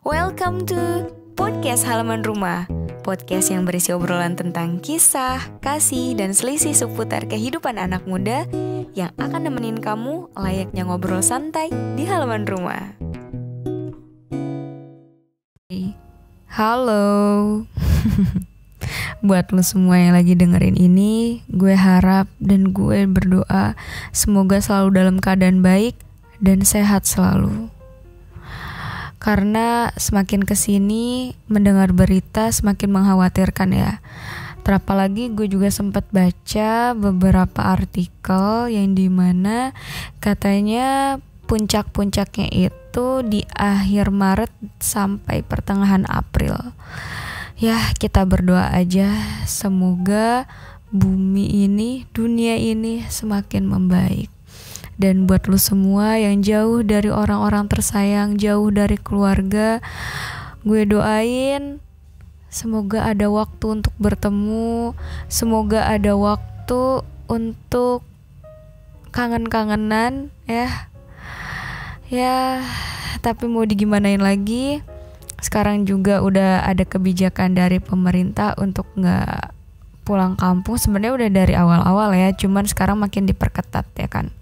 Welcome to Podcast Halaman Rumah. Podcast yang berisi obrolan tentang kisah, kasih, dan selisih seputar kehidupan anak muda yang akan nemenin kamu layaknya ngobrol santai di halaman rumah. Halo. Buat lo semua yang lagi dengerin ini, gue harap dan gue berdoa semoga selalu dalam keadaan baik dan sehat selalu. Karena semakin kesini mendengar berita semakin mengkhawatirkan ya. Terapalagi gue juga sempat baca beberapa artikel yang dimana katanya puncak-puncaknya itu di akhir Maret sampai pertengahan April. Ya, kita berdoa aja semoga bumi ini, dunia ini semakin membaik. Dan buat lu semua yang jauh dari orang-orang tersayang, jauh dari keluarga, gue doain semoga ada waktu untuk bertemu, semoga ada waktu untuk kangen-kangenan ya. Ya, tapi mau digimanain lagi, sekarang juga udah ada kebijakan dari pemerintah untuk gak pulang kampung. Sebenarnya udah dari awal-awal ya, cuman sekarang makin diperketat ya kan,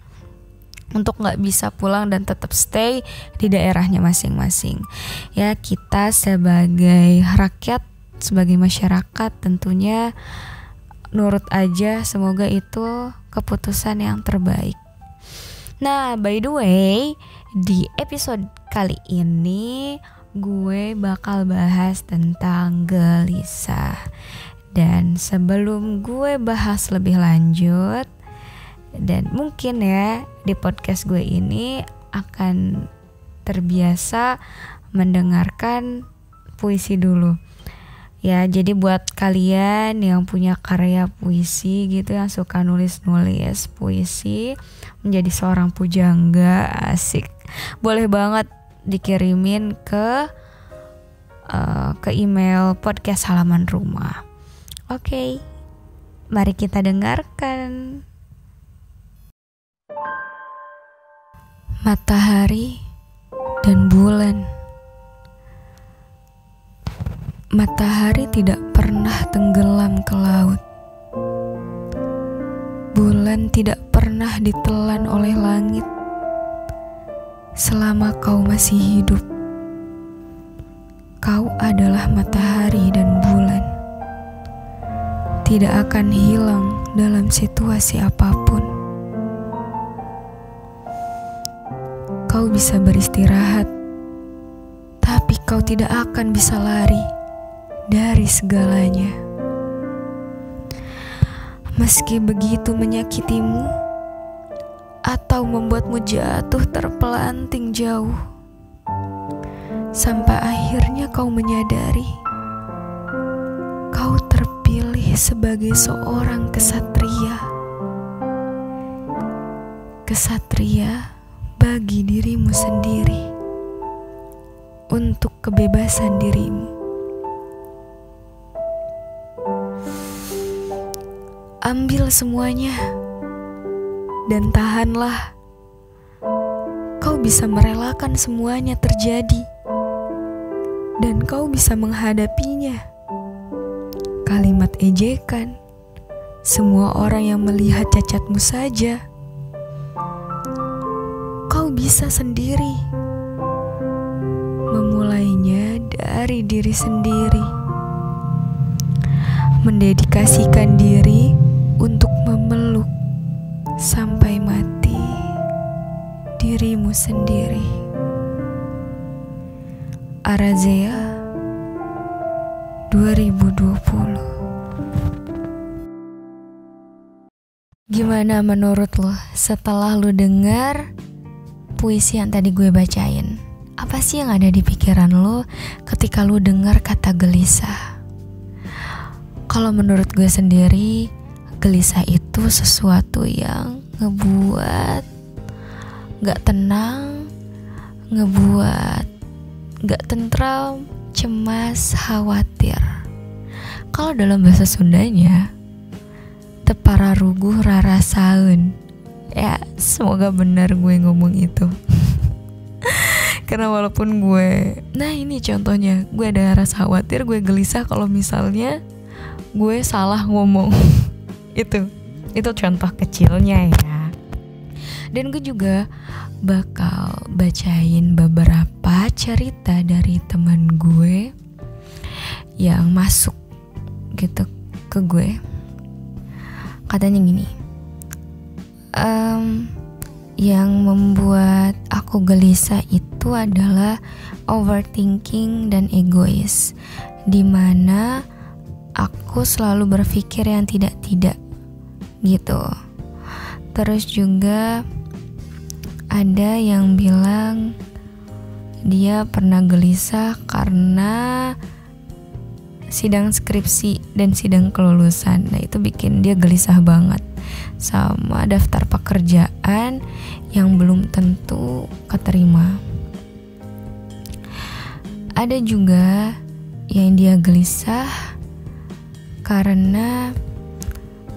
untuk gak bisa pulang dan tetap stay di daerahnya masing-masing. Ya, kita sebagai rakyat, sebagai masyarakat tentunya nurut aja, semoga itu keputusan yang terbaik. Nah, by the way, di episode kali ini gue bakal bahas tentang gelisah. Dan sebelum gue bahas lebih lanjut, dan mungkin ya di podcast gue ini akan terbiasa mendengarkan puisi dulu. Ya, jadi buat kalian yang punya karya puisi gitu, yang suka nulis-nulis puisi, menjadi seorang pujangga, asik, boleh banget dikirimin ke email podcast halaman rumah. Oke, mari kita dengarkan. Matahari dan bulan. Matahari tidak pernah tenggelam ke laut. Bulan tidak pernah ditelan oleh langit. Selama kau masih hidup, kau adalah matahari dan bulan. Tidak akan hilang dalam situasi apapun. Kau bisa beristirahat, tapi kau tidak akan bisa lari dari segalanya. Meski begitu menyakitimu atau membuatmu jatuh terpelanting jauh, sampai akhirnya kau menyadari kau terpilih sebagai seorang kesatria. Kesatria bagi dirimu sendiri, untuk kebebasan dirimu. Ambil semuanya dan tahanlah. Kau bisa merelakan semuanya terjadi, dan kau bisa menghadapinya. Kalimat ejekan, semua orang yang melihat cacatmu saja. Kau bisa sendiri, memulainya dari diri sendiri, mendedikasikan diri untuk memeluk sampai mati dirimu sendiri. Arazea 2020. Gimana menurut lo setelah lo dengar puisi yang tadi gue bacain? Apa sih yang ada di pikiran lo ketika lo dengar kata gelisah? Kalau menurut gue sendiri, gelisah itu sesuatu yang ngebuat gak tenang, ngebuat gak tentram, cemas, khawatir. Kalau dalam bahasa Sundanya, tepararuguh rarasaun. Ya, semoga benar gue ngomong itu. Karena walaupun gue, nah ini contohnya, gue ada rasa khawatir, gue gelisah kalau misalnya gue salah ngomong. Itu contoh kecilnya ya. Dan gue juga bakal bacain beberapa cerita dari teman gue yang masuk gitu ke gue. Katanya gini, yang membuat aku gelisah itu adalah overthinking dan egois, dimana aku selalu berpikir yang tidak-tidak gitu. Terus juga ada yang bilang dia pernah gelisah karena sidang skripsi dan sidang kelulusan. Nah itu bikin dia gelisah banget. Sama daftar pekerjaan yang belum tentu keterima. Ada juga yang dia gelisah karena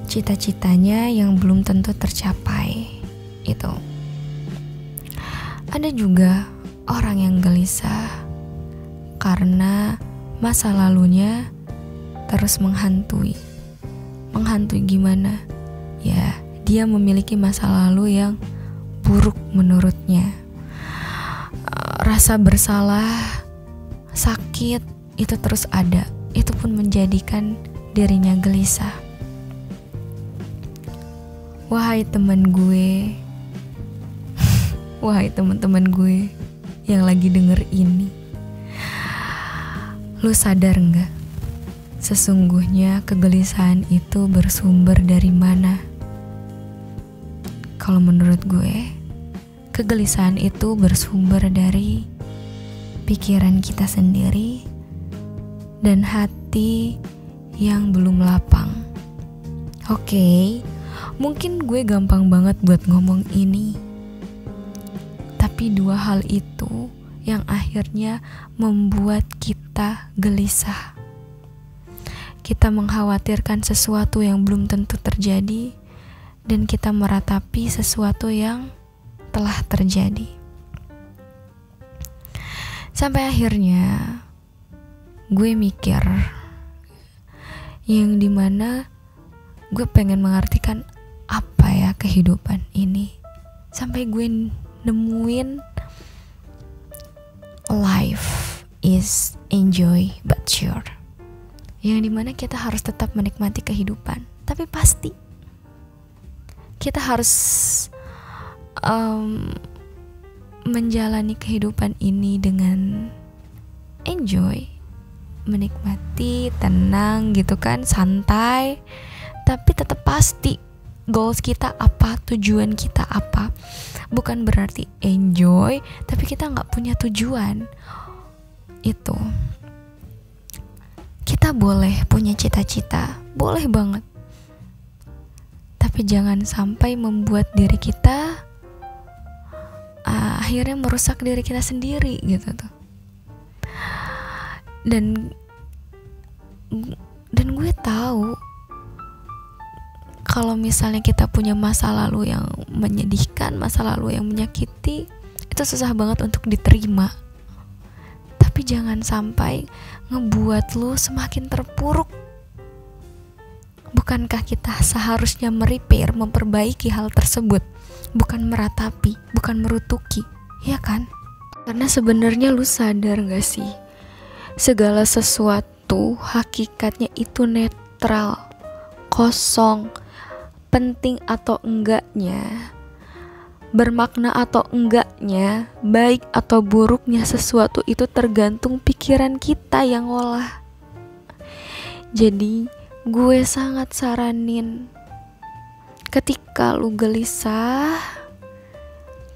cita-citanya yang belum tentu tercapai. Itu. Ada juga orang yang gelisah karena masa lalunya terus menghantui. Menghantui gimana? Ya, dia memiliki masa lalu yang buruk menurutnya. Rasa bersalah, sakit itu terus ada. Itu pun menjadikan dirinya gelisah. Wahai teman gue, wahai teman-teman gue yang lagi denger ini, lu sadar gak? Sesungguhnya kegelisahan itu bersumber dari mana? Kalau menurut gue, kegelisahan itu bersumber dari pikiran kita sendiri dan hati yang belum lapang. Oke, mungkin gue gampang banget buat ngomong ini. Tapi dua hal itu yang akhirnya membuat kita gelisah. Kita mengkhawatirkan sesuatu yang belum tentu terjadi, dan kita meratapi sesuatu yang telah terjadi. Sampai akhirnya gue mikir, yang dimana gue pengen mengartikan apa ya kehidupan ini. Sampai gue nemuin life is enjoy but sure, yang dimana kita harus tetap menikmati kehidupan, tapi pasti kita harus menjalani kehidupan ini dengan enjoy, menikmati, tenang gitu kan, santai, tapi tetap pasti goals kita apa, tujuan kita apa. Bukan berarti enjoy tapi kita gak punya tujuan. Itu, kita boleh punya cita-cita, boleh banget, tapi jangan sampai membuat diri kita akhirnya merusak diri kita sendiri gitu tuh. Dan gue tahu kalau misalnya kita punya masa lalu yang menyedihkan, masa lalu yang menyakiti, itu susah banget untuk diterima. Tapi jangan sampai ngebuat lu semakin terpuruk. Bukankah kita seharusnya merepair, memperbaiki hal tersebut, bukan meratapi, bukan merutuki, ya kan? Karena sebenarnya lu sadar gak sih, segala sesuatu hakikatnya itu netral, kosong. Penting atau enggaknya, bermakna atau enggaknya, baik atau buruknya sesuatu itu tergantung pikiran kita yang ngolah. Jadi gue sangat saranin, ketika lu gelisah,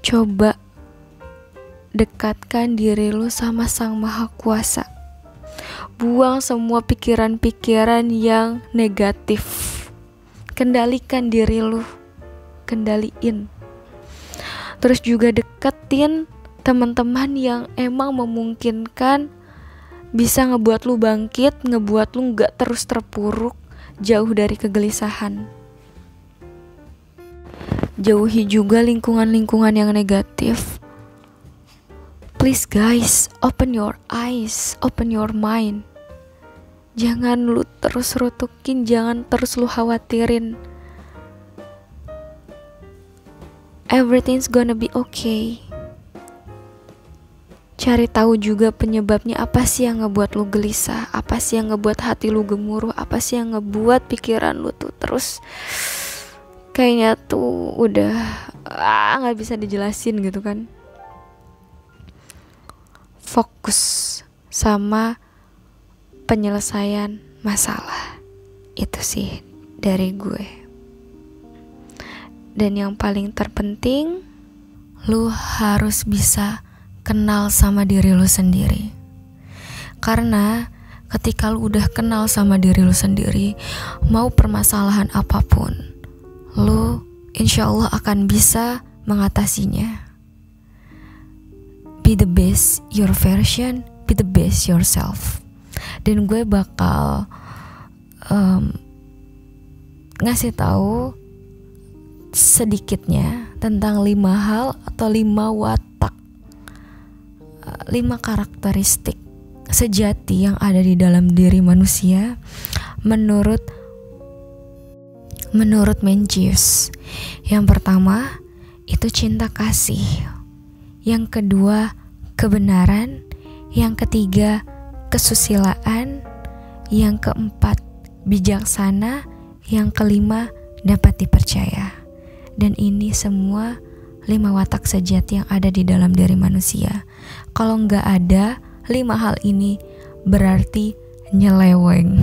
coba dekatkan diri lu sama Sang Maha Kuasa. Buang semua pikiran-pikiran yang negatif. Kendalikan diri lu, kendaliin. Terus juga deketin teman-teman yang emang memungkinkan bisa ngebuat lu bangkit, ngebuat lu gak terus terpuruk, jauh dari kegelisahan. Jauhi juga lingkungan-lingkungan yang negatif. Please guys, open your eyes, open your mind. Jangan lu terus rutukin, jangan terus lu khawatirin. Everything's gonna be okay. Cari tahu juga penyebabnya, apa sih yang ngebuat lu gelisah, apa sih yang ngebuat hati lu gemuruh, apa sih yang ngebuat pikiran lu tuh terus kayaknya tuh udah nggak bisa dijelasin gitu kan. Fokus sama penyelesaian masalah, itu sih dari gue. Dan yang paling terpenting, lu harus bisa kenal sama diri lu sendiri. Karena ketika lu udah kenal sama diri lu sendiri, mau permasalahan apapun, lu insya Allah akan bisa mengatasinya. Be the best your version, be the best yourself. Dan gue bakal ngasih tahu sedikitnya tentang 5 hal atau 5 watak, 5 karakteristik sejati yang ada di dalam diri manusia menurut Mencius. Yang pertama itu cinta kasih, yang kedua kebenaran, yang ketiga kesusilaan, yang keempat bijaksana, yang kelima dapat dipercaya. Dan ini semua 5 watak sejati yang ada di dalam diri manusia. Kalau nggak ada 5 hal ini, berarti nyeleweng.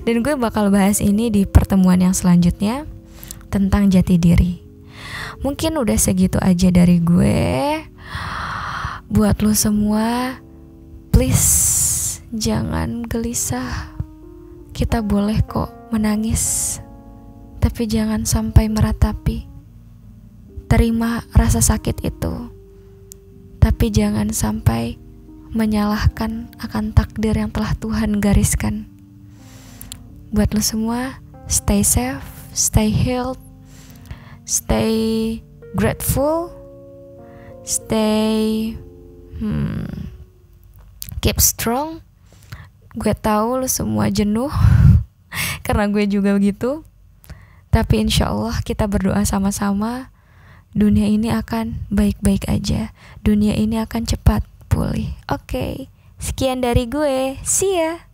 Dan gue bakal bahas ini di pertemuan yang selanjutnya tentang jati diri. Mungkin udah segitu aja dari gue. Buat lo semua, please jangan gelisah. Kita boleh kok menangis, tapi jangan sampai meratapi. Terima rasa sakit itu, tapi jangan sampai menyalahkan akan takdir yang telah Tuhan gariskan. Buat lo semua, stay safe, stay healthy, stay grateful, stay keep strong. Gue tahu lo semua jenuh karena gue juga begitu. Tapi insya Allah kita berdoa sama-sama, dunia ini akan baik-baik aja. Dunia ini akan cepat pulih. Oke, sekian dari gue. See ya.